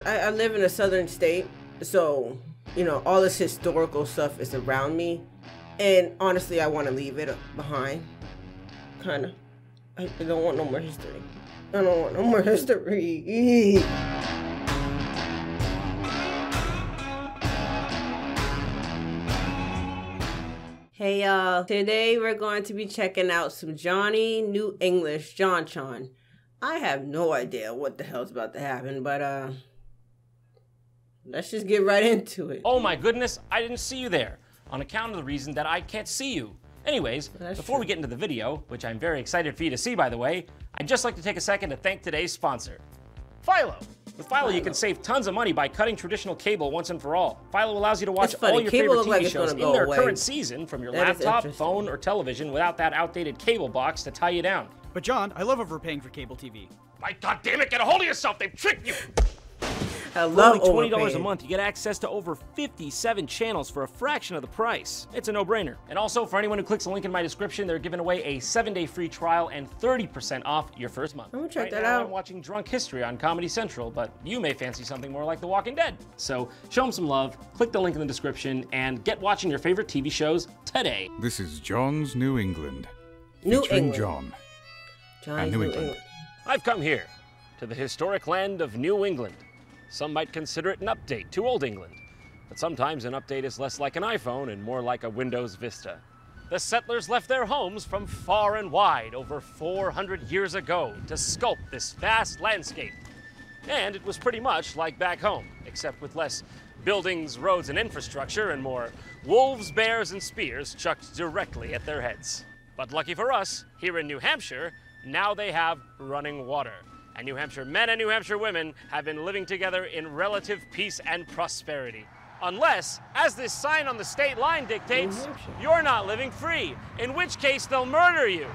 I live in a southern state, so, you know, all this historical stuff is around me. And honestly, I want to leave it behind. Kind of. I don't want no more history. I don't want no more history. Hey y'all, today we're going to be checking out some Jonny New English, Jontron. I have no idea what the hell's about to happen, but let's just get right into it. Oh my goodness, I didn't see you there, on account of the reason that I can't see you. Anyways, before we get into the video, which I'm very excited for you to see by the way, I'd just like to take a second to thank today's sponsor, Philo. With Philo, you can save tons of money by cutting traditional cable once and for all. Philo allows you to watch all your favorite TV shows in their current season from your laptop, phone, or television without that outdated cable box to tie you down. But John, I love overpaying for cable TV. My goddammit, get a hold of yourself! They've tricked you! I love For only $20 a month, you get access to over 57 channels for a fraction of the price. It's a no-brainer. And also, for anyone who clicks the link in my description, they're giving away a 7-day free trial and 30% off your first month. I'm gonna check that now, out. I'm watching Drunk History on Comedy Central, but you may fancy something more like The Walking Dead. So, show them some love, click the link in the description, and get watching your favorite TV shows today. This is John's New England. New Featuring England. John. Johnny's New England. I've come here, to the historic land of New England. Some might consider it an update to Old England, but sometimes an update is less like an iPhone and more like a Windows Vista. The settlers left their homes from far and wide over 400 years ago to sculpt this vast landscape. And it was pretty much like back home, except with less buildings, roads, and infrastructure, and more wolves, bears, and spears chucked directly at their heads. But lucky for us, here in New Hampshire, now they have running water. And New Hampshire men and New Hampshire women have been living together in relative peace and prosperity. Unless, as this sign on the state line dictates, you're not living free, in which case they'll murder you.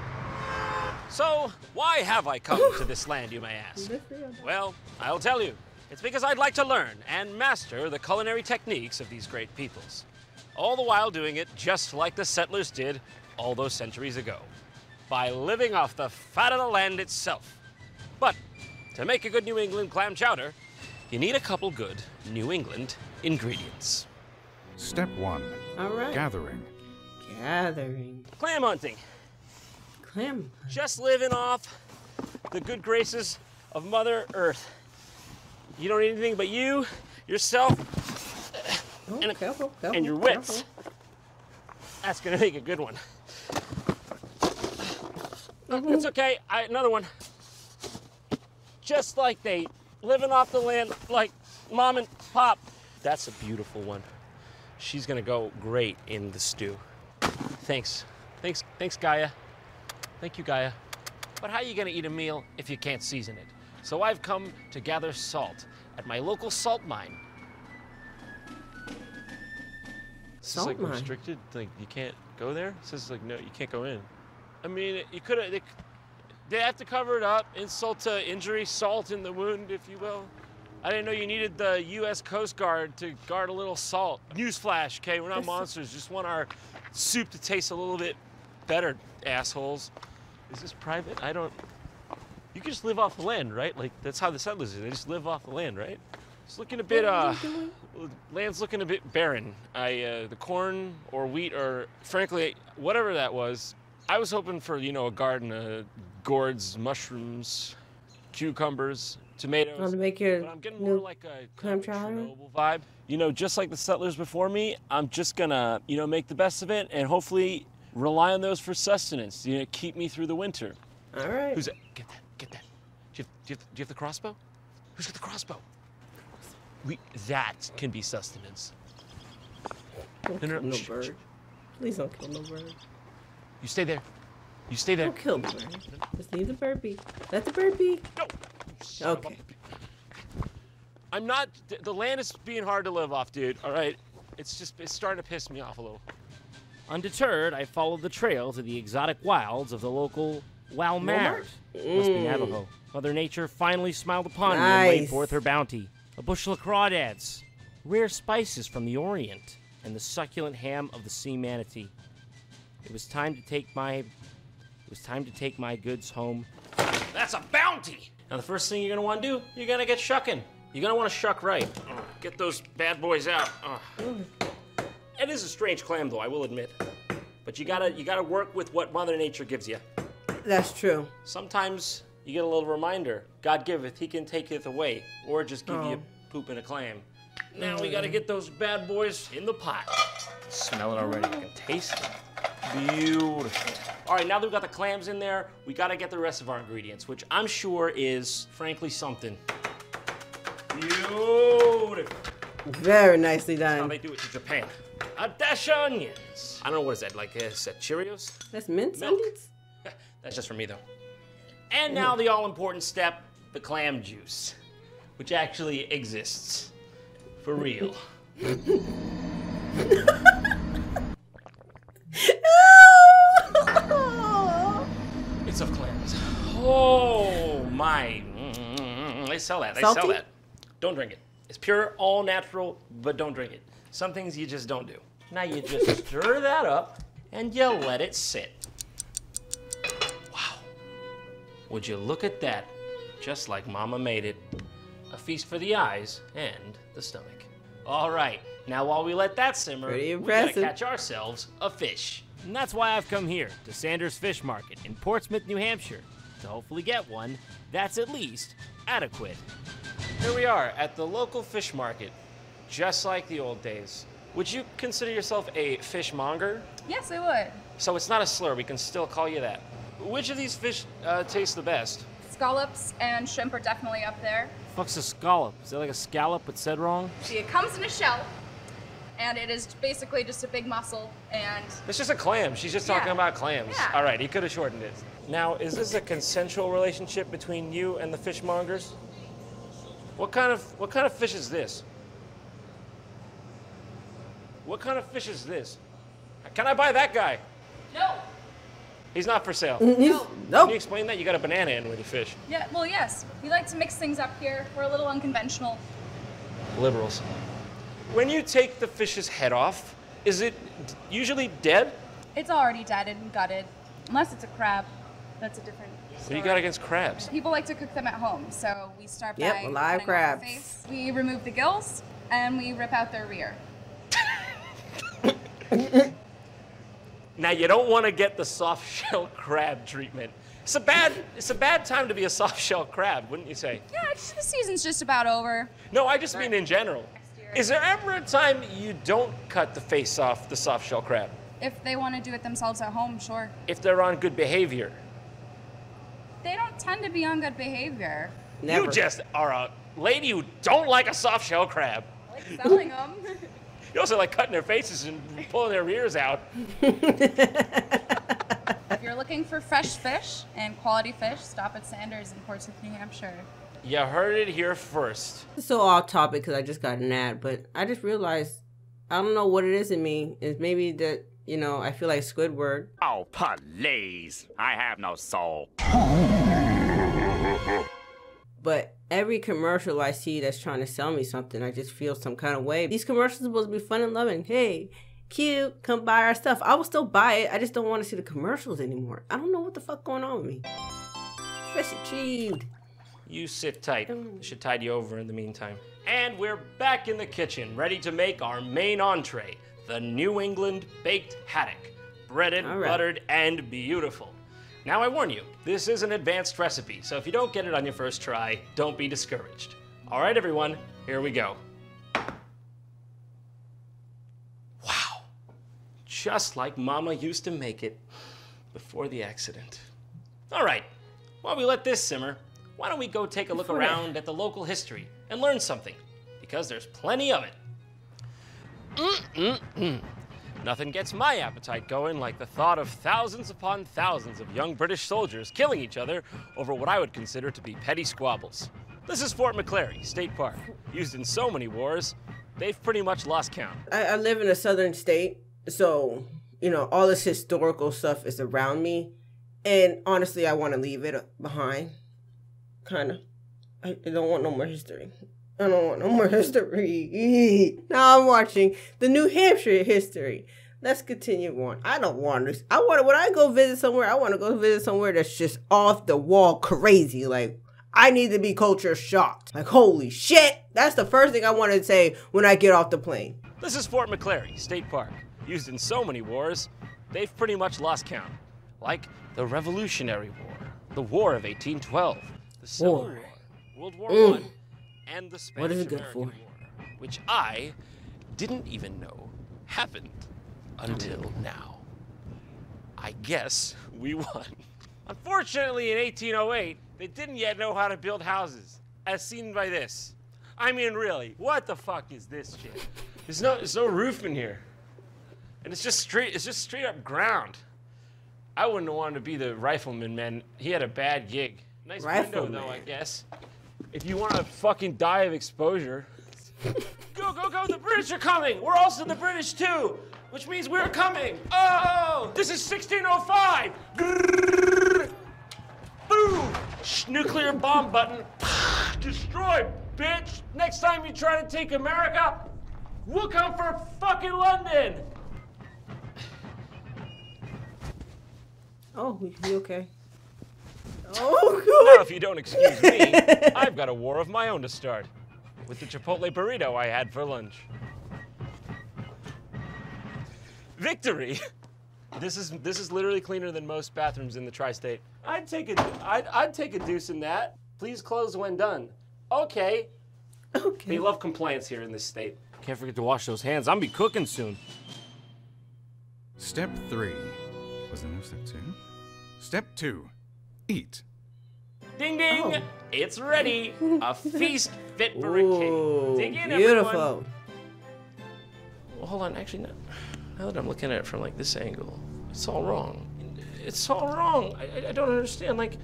So, why have I come to this land, you may ask? Well, I'll tell you. It's because I'd like to learn and master the culinary techniques of these great peoples. All the while doing it just like the settlers did all those centuries ago, by living off the fat of the land itself. But to make a good New England clam chowder, you need a couple good New England ingredients. Step 1. All right. Gathering. Gathering. Clam hunting. Clam. Just living off the good graces of Mother Earth. You don't need anything but you, yourself, and your wits. That's gonna make a good one. It's okay, another one. Just like they living off the land like mom and pop. That's a beautiful one. She's gonna go great in the stew. Thanks, Gaia. Thank you, Gaia. But how are you gonna eat a meal if you can't season it? So I've come to gather salt at my local salt mine. This is like restricted, like you can't go there? It says like, no, you can't go in. I mean, you could have, they have to cover it up, insult to injury, salt in the wound, if you will. I didn't know you needed the U.S. Coast Guard to guard a little salt. Newsflash, okay, we're not monsters, just want our soup to taste a little bit better, assholes. Is this private? You can just live off the land, right? Like, that's how the settlers do, they just live off the land, right? It's looking a bit, land's looking a bit barren. The corn or wheat or, frankly, whatever that was, I was hoping for, you know, a garden of gourds, mushrooms, cucumbers, tomatoes. Make your but I'm getting more like a clam chowder Chernobyl vibe. You know, just like the settlers before me, I'm just gonna, you know, make the best of it and hopefully rely on those for sustenance. You know, keep me through the winter. All right. Who's that? Get that. Do you have the crossbow? Who's got the crossbow? That can be sustenance. Don't kill no bird. Please don't kill no bird. You stay there. You stay there. Don't kill the bird. Just leave the bird be. Let the bird be. No. Okay. I'm not. The land is being hard to live off, dude. All right. It's starting to piss me off a little. Undeterred, I followed the trail to the exotic wilds of the local Walmart. Must be Navajo. Mother Nature finally smiled upon me and laid forth her bounty. A bushel of crawdads, rare spices from the Orient, and the succulent ham of the sea manatee. It was time to take my goods home. That's a bounty! Now the first thing you're gonna want to do, you're gonna get shucking. You're gonna want to shuck right. Get those bad boys out. It is a strange clam, though, I will admit. But you gotta work with what Mother Nature gives you. That's true. Sometimes you get a little reminder. God giveth, he can taketh away. Or just give you poop in a clam. Now we gotta get those bad boys in the pot. Smell it already, you can taste it. Beautiful. All right, now that we've got the clams in there, we gotta get the rest of our ingredients, which I'm sure is, frankly, something. Beautiful. Very nicely That's how done. they do it in Japan. A dash of onions. I don't know, what is that, like, is that Cheerios? That's mince Milk. onions? That's just for me, though. And now the all-important step, the clam juice, which actually exists. For real. It's of clams. Oh, my. They sell that. They Salty? sell that. Don't drink it. It's pure, all natural, but don't drink it. Some things you just don't do. Now you just stir that up and you let it sit. Wow. Would you look at that? Just like Mama made it. A feast for the eyes and the stomach. All right, now while we let that simmer, Pretty we gotta impressive. catch ourselves a fish. And that's why I've come here to Sanders Fish Market in Portsmouth, New Hampshire, to hopefully get one that's at least adequate. Here we are at the local fish market, just like the old days. Would you consider yourself a fishmonger? Yes, I would. So it's not a slur, we can still call you that. Which of these fish taste the best? Scallops and shrimp are definitely up there. Fuck's a scallop? Is that like a scallop but said wrong? See, it comes in a shell, and it is basically just a big mussel, and It's just a clam. She's just talking Yeah. about clams. Yeah. All right, he could have shortened it. Now, is this a consensual relationship between you and the fishmongers? What kind of fish is this? What kind of fish is this? Can I buy that guy? no. He's not for sale. No. Can you Nope. explain that? You got a banana in with your fish. Yeah, well, yes. We like to mix things up here. We're a little unconventional. Liberals. When you take the fish's head off, is it usually dead? It's already dead and gutted, unless it's a crab. That's a different What do story. you got against crabs? People like to cook them at home, so we start Yep, by live cutting off the crabs. face. We remove the gills, and we rip out their rear. Now, you don't want to get the soft shell crab treatment. It's a bad time to be a soft shell crab, wouldn't you say? Yeah, the season's just about over. No, I just mean in general. year. Is there ever a time you don't cut the face off the soft shell crab? If they want to do it themselves at home, sure. If they're on good behavior. They don't tend to be on good behavior. Never. You just are a lady who don't like a soft shell crab. I like selling them. You also like cutting their faces and pulling their ears out. If you're looking for fresh fish and quality fish, stop at Sanders in Portsmouth, New Hampshire. You heard it here first. It's so off topic because I just got an ad, but I just realized I don't know what it is in me. It's maybe that, you know, I feel like Squidward. Oh, please. I have no soul. But every commercial I see that's trying to sell me something, I just feel some kind of way. These commercials are supposed to be fun and loving. Hey, cute, come buy our stuff. I will still buy it. I just don't want to see the commercials anymore. I don't know what the fuck going on with me. Fish achieved. You sit tight. I should tide you over in the meantime. And we're back in the kitchen, ready to make our main entree, the New England baked haddock. Breaded, All right. buttered, and beautiful. Now I warn you, this is an advanced recipe, so if you don't get it on your first try, don't be discouraged. All right, everyone, here we go. Wow. Just like Mama used to make it before the accident. All right, while we let this simmer, why don't we go take a look around at the local history and learn something, because there's plenty of it. Nothing gets my appetite going like the thought of thousands upon thousands of young British soldiers killing each other over what I would consider to be petty squabbles. This is Fort McClary State Park, used in so many wars, they've pretty much lost count. I live in a southern state, so, you know, all this historical stuff is around me. And honestly, I want to leave it behind. Kind of. I don't want no more history. I don't want no more history. Now I'm watching the New Hampshire history. Let's continue on. I don't want this. When I go visit somewhere, I want to go visit somewhere that's just off the wall crazy. Like, I need to be culture shocked. Like, holy shit. That's the first thing I want to say when I get off the plane. This is Fort McClary State Park, used in so many wars, they've pretty much lost count. Like the Revolutionary War, the War of 1812, the Civil War, World War I, and the Spanish-American War, which I didn't even know happened until now. I guess we won. Unfortunately, in 1808, they didn't yet know how to build houses, as seen by this. I mean, really, what the fuck is this shit? There's no roof in here, and it's just straight up ground. I wouldn't have wanted to be the rifleman, man. He had a bad gig. Nice window, though, I guess. If you want to fucking die of exposure. Go, go, go, the British are coming! We're also the British, too! Which means we're coming! Oh! This is 1605! Boom! Nuclear bomb button. Destroy, bitch! Next time you try to take America, we'll come for fucking London! Oh, you okay? Oh, Now, good. if you don't excuse me, I've got a war of my own to start. With the Chipotle burrito I had for lunch. Victory! This is literally cleaner than most bathrooms in the tri-state. I'd take a deuce in that. Please close when done. Okay. Okay. They love compliance here in this state. Can't forget to wash those hands. I'm be cooking soon. Step 3. Was there no step 2? Step 2. Eat. Ding ding! Oh. It's ready. A feast fit for a king. Ooh, Dig in, beautiful. everyone. Well, hold on. Actually, no. Now that I'm looking at it from like this angle, it's all wrong. It's all wrong. I don't understand. Like,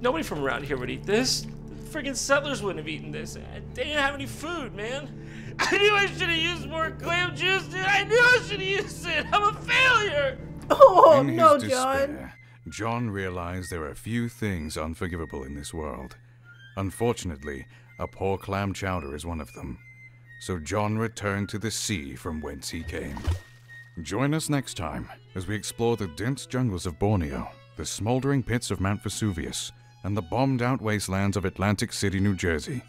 nobody from around here would eat this. Friggin' settlers wouldn't have eaten this. They didn't have any food, man. I knew I should have used more clam juice, dude. I knew I should have used it. I'm a failure. Oh, In no, his John. despair, John realized there are few things unforgivable in this world. Unfortunately, a poor clam chowder is one of them. So John returned to the sea from whence he came. Join us next time as we explore the dense jungles of Borneo, the smoldering pits of Mount Vesuvius, and the bombed-out wastelands of Atlantic City, New Jersey.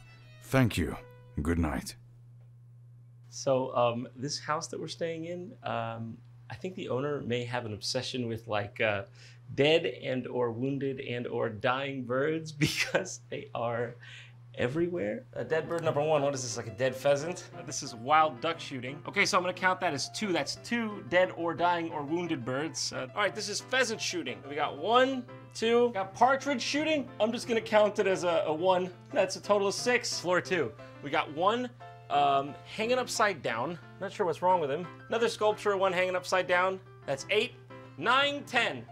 Thank you. Good night. So, this house that we're staying in, I think the owner may have an obsession with like dead and or wounded and or dying birds because they are everywhere. Dead bird number 1, what is this, like a dead pheasant? This is wild duck shooting. Okay, so I'm gonna count that as 2. That's 2 dead or dying or wounded birds. All right, this is pheasant shooting. We got 1, 2, got partridge shooting. I'm just gonna count it as a 1. That's a total of 6. Floor 2. We got 1 hanging upside down. Not sure what's wrong with him. Another sculpture, 1 hanging upside down. That's 8, 9, 10.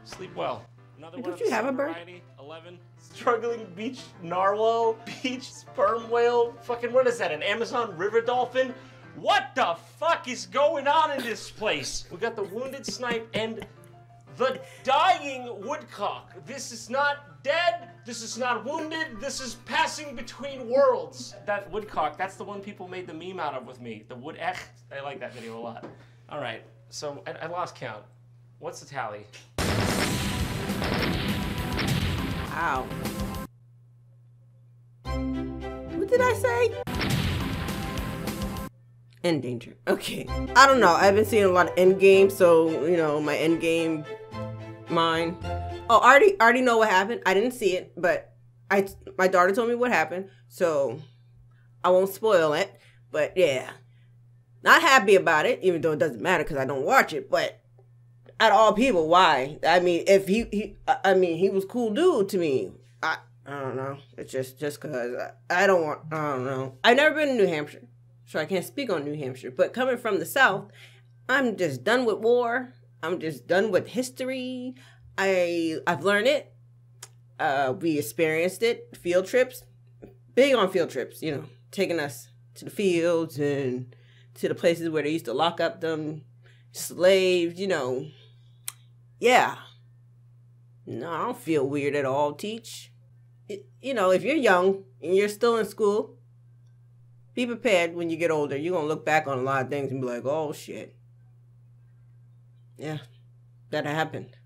Sleep well. Another one Don't of you the have a same bird? variety, 11. Struggling beach narwhal, beach sperm whale. Fucking what is that? An Amazon river dolphin? What the fuck is going on in this place? We got the wounded snipe and the dying woodcock. This is not dead. This is not wounded. This is passing between worlds. That woodcock, that's the one people made the meme out of with me. The wood echt. I like that video a lot. All right, so I lost count. What's the tally? Wow. What did I say? End danger. Okay. I don't know. I've been seeing a lot of end game, so you know my end game mine. Oh, I already know what happened. I didn't see it, but my daughter told me what happened, so I won't spoil it. But yeah, not happy about it, even though it doesn't matter because I don't watch it. But out of all people, why? I mean, if he was cool dude to me. I don't know. It's just because I don't know. I've never been to New Hampshire, so I can't speak on New Hampshire. But coming from the South, I'm just done with war. I'm just done with history. I've learned it. We experienced it. Field trips. Big on field trips, you know, taking us to the fields and to the places where they used to lock up them slaves, you know. Yeah. No, I don't feel weird at all, Teach. You know, if you're young and you're still in school, be prepared when you get older. You're going to look back on a lot of things and be like, oh, shit. Yeah, that happened.